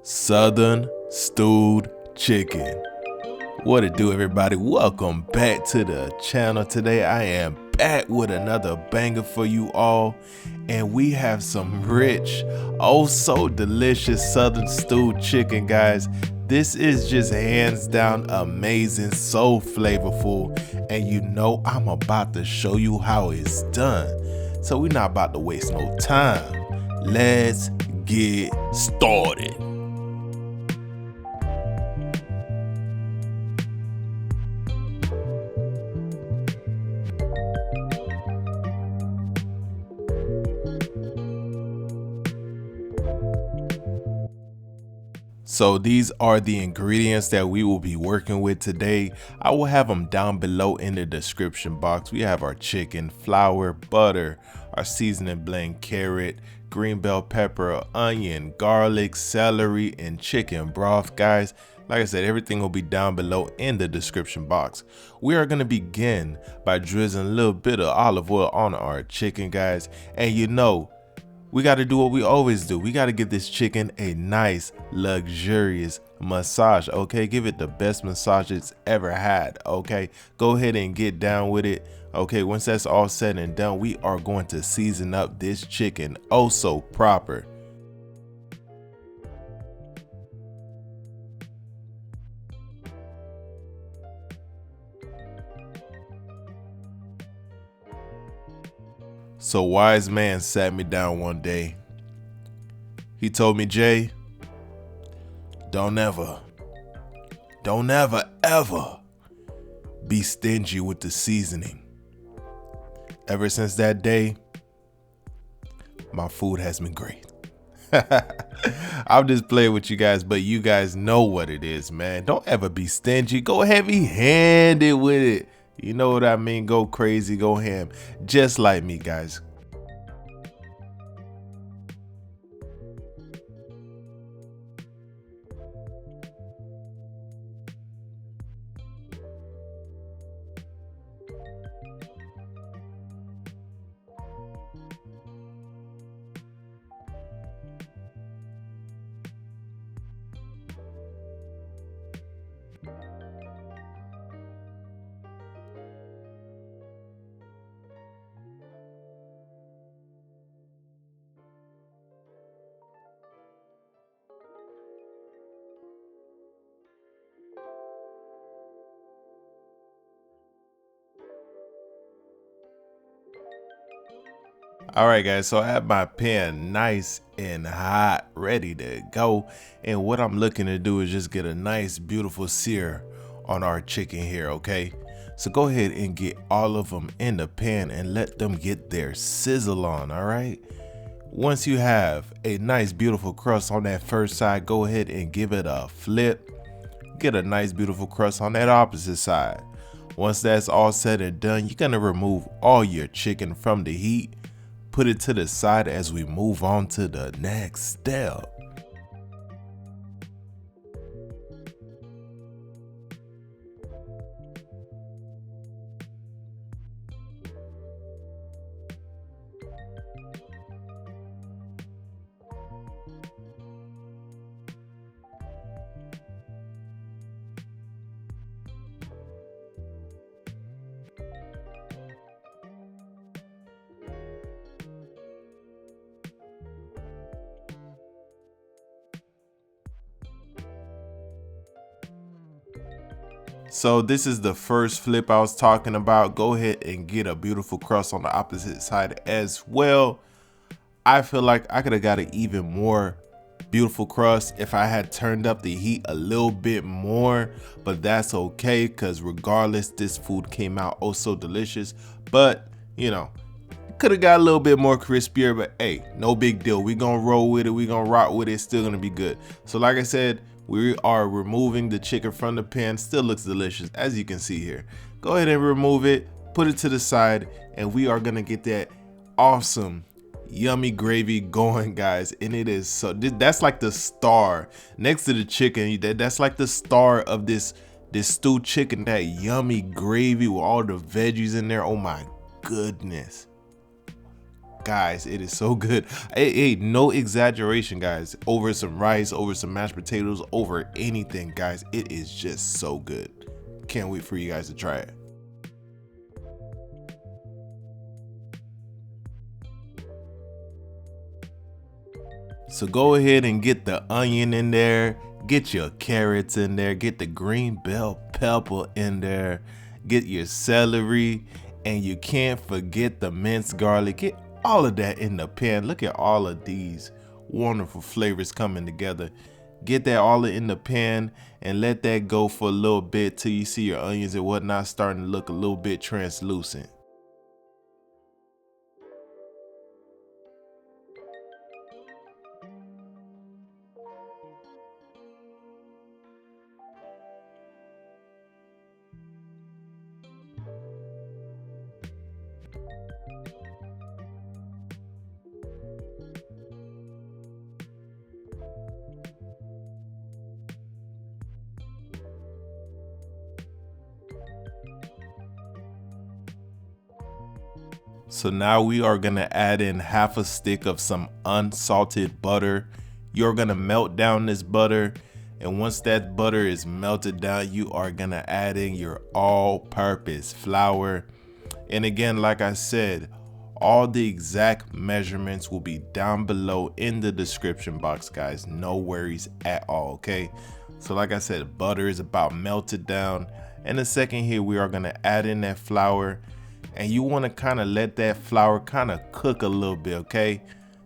Southern stewed chicken. What it do, everybody? Welcome back to the channel. Today I am back with another banger for you all, and we have some rich, oh so delicious southern stewed chicken, guys. This is just hands down amazing, so flavorful, and you know I'm about to show you how it's done. So we're not about to waste no time. Let's get started. So these are the ingredients that we will be working with today. I will have them down below in the description box. We have our chicken, flour, butter, our seasoning blend, carrot, green bell pepper, onion, garlic, celery, and chicken broth, guys. Like I said, everything will be down below in the description box. We are going to begin by drizzling a little bit of olive oil on our chicken, guys. And you know, we got to do what we always do. We got to give this chicken a nice, luxurious massage, okay? Give it the best massage it's ever had, okay? Go ahead and get down with it, okay? Once that's all said and done, we are going to season up this chicken oh so proper. So wise man sat me down one day. He told me, Jay, don't ever ever be stingy with the seasoning. Ever since that day, my food has been great. I'll just play with you guys, but you guys know what it is, man. Don't ever be stingy. Go heavy-handed with it. You know what I mean? Go crazy, go ham. Just like me, guys. All right, guys, so I have my pan nice and hot, ready to go. And what I'm looking to do is just get a nice, beautiful sear on our chicken here, okay? So go ahead and get all of them in the pan and let them get their sizzle on, all right? Once you have a nice, beautiful crust on that first side, go ahead and give it a flip. Get a nice, beautiful crust on that opposite side. Once that's all said and done, you're gonna remove all your chicken from the heat. Put it to the side as we move on to the next step. So this is the first flip I was talking about. Go ahead and get a beautiful crust on the opposite side as well. I feel like I could have got an even more beautiful crust if I had turned up the heat a little bit more, but that's okay because regardless, this food came out oh so delicious. But you know, could have got a little bit more crispier, but hey, no big deal. We gonna roll with it, we gonna rock with it, it's still gonna be good. So like I said, we are removing the chicken from the pan. Still looks delicious, as you can see here. Go ahead and remove it, put it to the side, and we are gonna get that awesome, yummy gravy going, guys. And it is so, that's like the star next to the chicken. That's like the star of this stewed chicken, that yummy gravy with all the veggies in there. Oh my goodness. guys, it is so good. Hey, no exaggeration, guys. Over some rice, over some mashed potatoes, over anything, guys. It is just so good. Can't wait for you guys to try it. So go ahead and get the onion in there, get your carrots in there, get the green bell pepper in there, get your celery, and you can't forget the minced garlic. Get all of that in the pan. Look at all of these wonderful flavors coming together. Get that all in the pan and let that go for a little bit till you see your onions and whatnot starting to look a little bit translucent. So now we are gonna add in half a stick of some unsalted butter. You're gonna melt down this butter, and once that butter is melted down, you are gonna add in your all-purpose flour. And again, like I said, all the exact measurements will be down below in the description box, guys. No worries at all, okay? So like I said, butter is about melted down. In a second here, we are gonna add in that flour. And you want to kind of let that flour kind of cook a little bit, okay?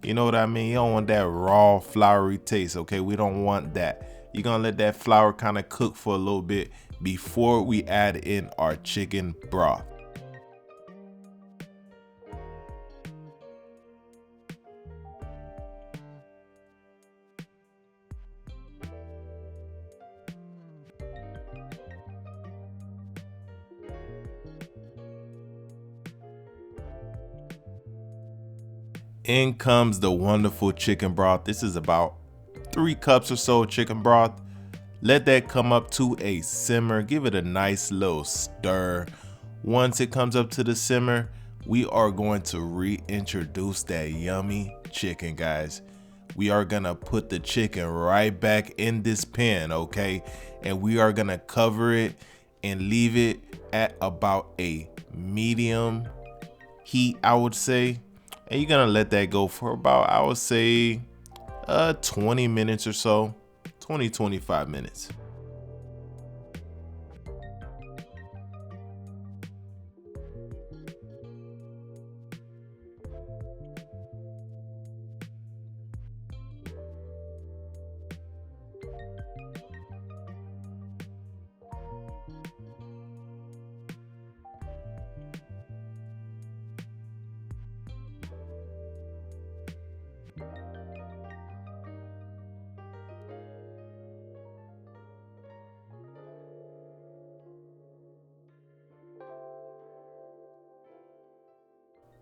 You know what I mean? You don't want that raw floury taste, okay? We don't want that. You're gonna let that flour kind of cook for a little bit before we add in our chicken broth. In comes the wonderful chicken broth. This is about 3 cups or so of chicken broth. Let that come up to a simmer. Give it a nice little stir. Once it comes up to the simmer, we are going to reintroduce that yummy chicken, guys. We are gonna put the chicken right back in this pan, okay? And we are gonna cover it and leave it at about a medium heat, I would say. And you're gonna let that go for about, I would say, 20 minutes or so, 20-25 minutes.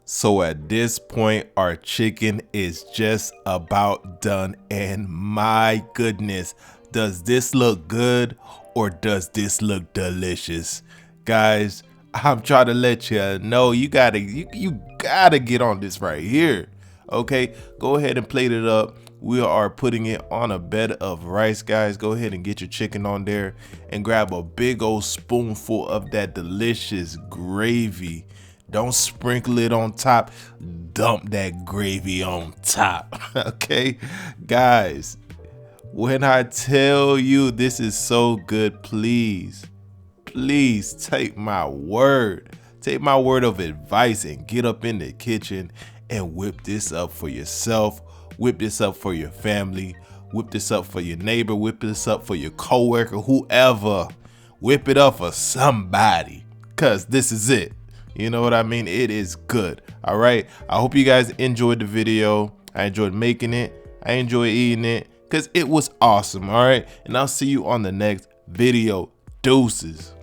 So at this point, our chicken is just about done, and my goodness, does this look good or does this look delicious? Guys, I'm trying to let you know you gotta get on this right here. Okay, go ahead and plate it up. We are putting it on a bed of rice, guys. Go ahead and get your chicken on there and grab a big old spoonful of that delicious gravy. Don't sprinkle it on top, dump that gravy on top. Okay, guys, when I tell you this is so good, please take my word of advice and get up in the kitchen and whip this up for yourself, whip this up for your family, whip this up for your neighbor, whip this up for your coworker, whoever. Whip it up for somebody, cause this is it. You know what I mean? It is good. All right. I hope you guys enjoyed the video. I enjoyed making it. I enjoyed eating it because it was awesome. All right. And I'll see you on the next video. Deuces.